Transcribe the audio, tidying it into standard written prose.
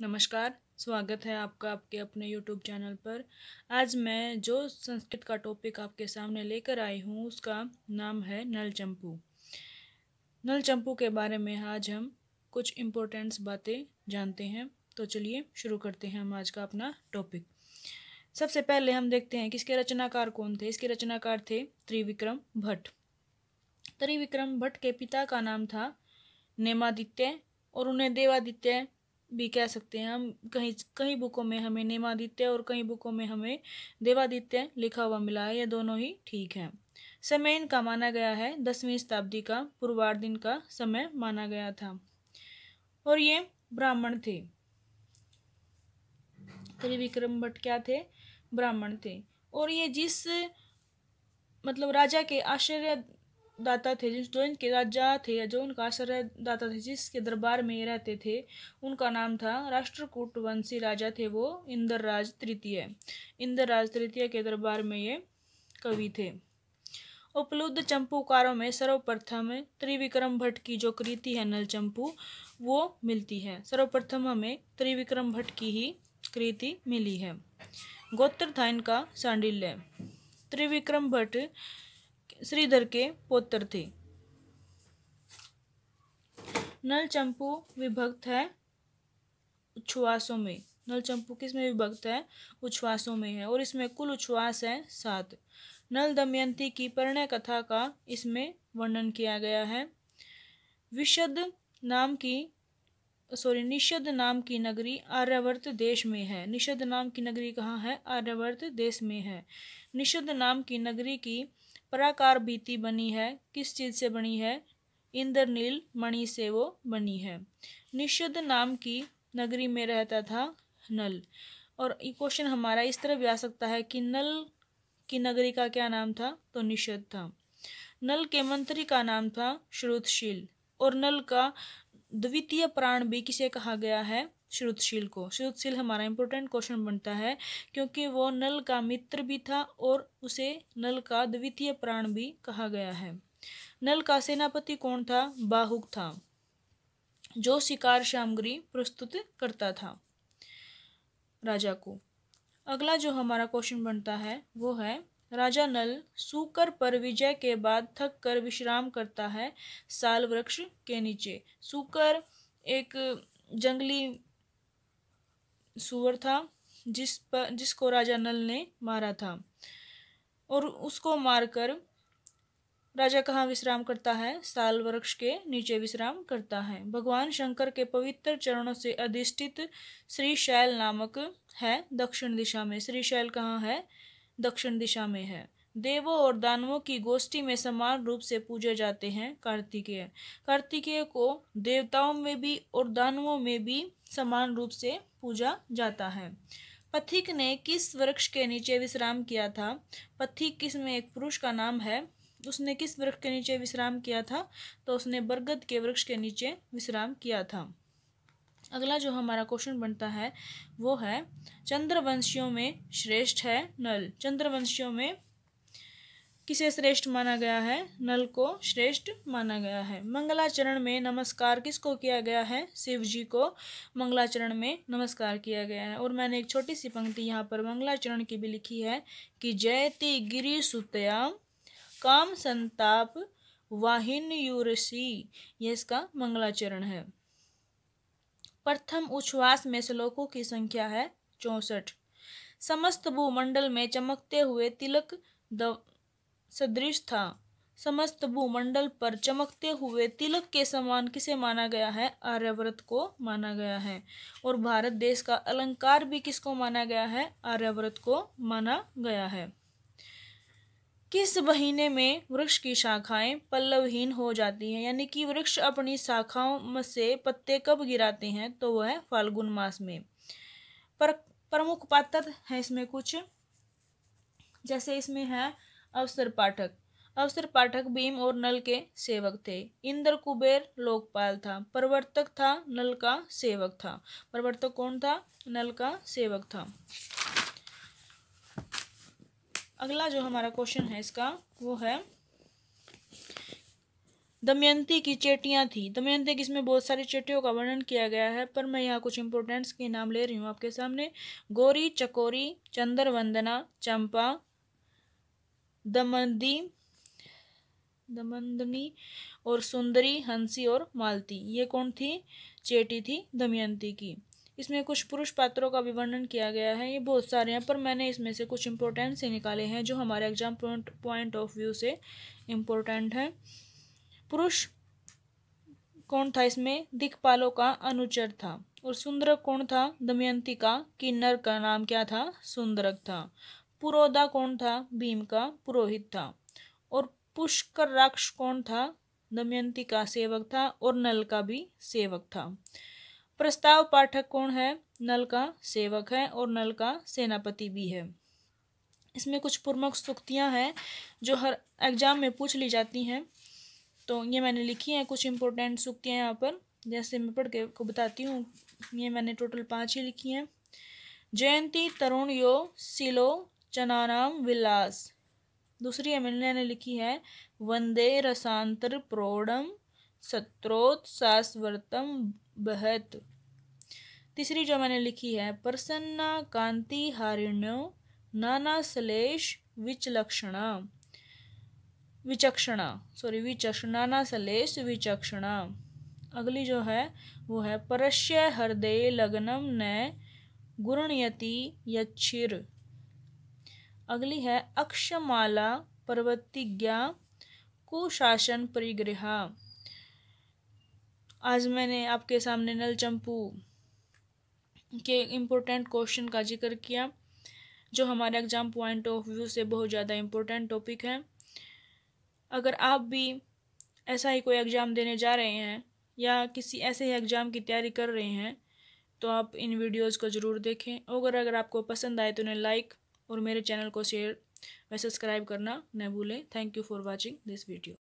नमस्कार। स्वागत है आपका आपके अपने YouTube चैनल पर। आज मैं जो संस्कृत का टॉपिक आपके सामने लेकर आई हूँ उसका नाम है नल चंपू। नल चंपू के बारे में आज हम कुछ इम्पोर्टेंट्स बातें जानते हैं। तो चलिए शुरू करते हैं हम आज का अपना टॉपिक। सबसे पहले हम देखते हैं कि इसके रचनाकार कौन थे। इसके रचनाकार थे त्रिविक्रम भट्ट। त्रिविक्रम भट्ट के पिता का नाम था नेमादित्य और उन्हें देवादित्य भी कह सकते हैं हम। कहीं कई बुकों में हमें नेमादित्य और कई बुकों में हमें देवादित्य लिखा हुआ मिला है। ये दोनों ही ठीक है। समय इनका माना गया है 10वीं शताब्दी का पूर्वार्ध का समय माना गया था और ये ब्राह्मण थे। त्रिविक्रम भट्ट क्या थे? ब्राह्मण थे। और ये जिस राजा के आश्रय दाता थे, जो इनके राजा थे, जो उनका आश्रय दाता थे, जिसके दरबार में रहते थे, उनका नाम था राष्ट्रकूट वंशी राजा थे वो इंद्रराज तृतीय। इंद्रराज तृतीय के दरबार में ये कवि थे। उपलब्ध चंपूकारों में सर्वप्रथम त्रिविक्रम भट्ट की जो कृति है नल चंपू वो मिलती है। सर्वप्रथम हमें त्रिविक्रम भट्ट की ही कृति मिली है। गोत्र था इनका सांडिल्य। त्रिविक्रम भट्ट श्रीधर के पुत्र थे। नल चंपू विभक्त है उच्छ्वासों में। नल चंपू किस में विभक्त है? उच्छ्वासों में है और इसमें कुल उच्छ्वास है 7। नल दमयंती की परिणय कथा का इसमें वर्णन किया गया है। निषद नाम की नगरी आर्यावर्त देश में है। निषद नाम की नगरी कहाँ है? आर्यावर्त देश में है। निषद नाम की नगरी की प्राकार भित्ति बनी है। किस चीज से बनी है? इंद्रनील मणि से वो बनी है। निषद नाम की नगरी में रहता था नल। और ये क्वेश्चन हमारा इस तरह भी आ सकता है कि नल की नगरी का क्या नाम था? तो निषद था। नल के मंत्री का नाम था श्रुतशील और नल का द्वितीय प्राण भी किसे कहा गया है? श्रुतशील को। श्रुतशील हमारा इंपॉर्टेंट क्वेश्चन बनता है क्योंकि वो नल का मित्र भी था और उसे नल का द्वितीय प्राण भी कहा गया है। नल का सेनापति कौन था? बाहुक था, जो शिकार सामग्री प्रस्तुत करता था राजा को। अगला जो हमारा क्वेश्चन बनता है वो है राजा नल सूकर पर विजय के बाद थक कर विश्राम करता है साल वृक्ष के नीचे। सूकर एक जंगली सुअर था जिसको राजा नल ने मारा था और उसको मारकर राजा कहाँ विश्राम करता है? साल वृक्ष के नीचे विश्राम करता है। भगवान शंकर के पवित्र चरणों से अधिष्ठित श्रीशैल नामक है दक्षिण दिशा में। श्रीशैल कहाँ है? दक्षिण दिशा में है। देवों और दानवों की गोष्ठी में समान रूप से पूजे जाते हैं कार्तिकेय। कार्तिकेय को देवताओं में भी और दानवों में भी समान रूप से पूजा जाता है। पथिक ने किस वृक्ष के नीचे विश्राम किया था? पथिक किस में एक पुरुष का नाम है। उसने किस वृक्ष के नीचे विश्राम किया था? तो उसने बरगद के वृक्ष के नीचे विश्राम किया था। अगला जो हमारा क्वेश्चन बनता है वो है चंद्रवंशियों में श्रेष्ठ है नल। चंद्रवंशियों में किसे श्रेष्ठ माना गया है? नल को श्रेष्ठ माना गया है। मंगलाचरण में नमस्कार किसको किया गया है? शिव जी को मंगलाचरण में नमस्कार किया गया है। और मैंने एक छोटी सी पंक्ति यहाँ पर मंगलाचरण की भी लिखी है कि जयति गिरि सुतया काम संताप वाहिन्यूरसी। ये इसका मंगलाचरण है। प्रथम उच्छ्वास में श्लोकों की संख्या है 64। समस्त भूमंडल में चमकते हुए तिलक सदृश था। समस्त भूमंडल पर चमकते हुए तिलक के समान किसे माना गया है? आर्यव्रत को माना गया है। और भारत देश का अलंकार भी किसको माना गया है? आर्यव्रत को माना गया है। किस महीने में वृक्ष की शाखाएं पल्लवहीन हो जाती हैं? यानी कि वृक्ष अपनी शाखाओं से पत्ते कब गिराते हैं? तो वह है फाल्गुन मास में। प्रमुख पात्र है इसमें कुछ, जैसे इसमें है अवसर पाठक। अवसर पाठक भीम और नल के सेवक थे। इंद्र कुबेर लोकपाल था। प्रवर्तक था नल का सेवक था। प्रवर्तक कौन था? नल का सेवक था। अगला जो हमारा क्वेश्चन है इसका वो है दमयंती की चेटियां थी। दमयंती की इसमें बहुत सारी चेटियों का वर्णन किया गया है, पर मैं यहाँ कुछ इंपोर्टेंट्स के नाम ले रही हूँ आपके सामने। गौरी, चकोरी, चंद्रवंदना, चंपा, दमंदनी और सुंदरी, हंसी और मालती। ये कौन थी? चेटी थी दमयंती की। इसमें कुछ पुरुष पात्रों का भी वर्णन किया गया है। ये बहुत सारे हैं, पर मैंने इसमें से कुछ इंपॉर्टेंट से निकाले हैं जो हमारे एग्जाम पॉइंट ऑफ व्यू से इम्पोर्टेंट है। पुरुष कौन था इसमें? दिक्पालों का अनुचर था। और सुंदरक कौन था? दमयंती का किन्नर का नाम क्या था? सुंदरक था। पुरोधा कौन था? भीम का पुरोहित था। और पुष्कर राक्ष कौन था? दमयंती का सेवक था और नल का भी सेवक था। प्रस्ताव पाठक कौन है? नल का सेवक है और नल का सेनापति भी है। इसमें कुछ प्रमुख सूक्तियां हैं जो हर एग्जाम में पूछ ली जाती हैं, तो ये मैंने लिखी हैं कुछ इंपॉर्टेंट सूक्तियां यहाँ पर। जैसे मैं पढ़ के को बताती हूँ। ये मैंने टोटल 5 ही लिखी हैं। जयंती तरुण यो सिलो चनानाम विलास। दूसरी मैंने लिखी है वंदे रसांतर प्रौढ़म सत्रोत्सासवर्तम बहत। तीसरी जो मैंने लिखी है प्रसन्ना कांति हारिण्यो नाना सलेश विचक्षणा नाना सलेश विचक्षणा। अगली जो है वो है परस्य हृदय लग्नम न गुणयति यच्छिर। अगली है अक्षमाला पर्वतिज्ञा कुशासन परिगृहा। आज मैंने आपके सामने नल चंपू के इम्पोर्टेंट क्वेश्चन का जिक्र किया जो हमारे एग्जाम पॉइंट ऑफ व्यू से बहुत ज़्यादा इम्पोर्टेंट टॉपिक है। अगर आप भी ऐसा ही कोई एग्ज़ाम देने जा रहे हैं या किसी ऐसे ही एग्ज़ाम की तैयारी कर रहे हैं तो आप इन वीडियोस को ज़रूर देखें। अगर आपको पसंद आए तो उन्हें लाइक और मेरे चैनल को शेयर व सब्सक्राइब करना न भूलें। Thank you for watching this video.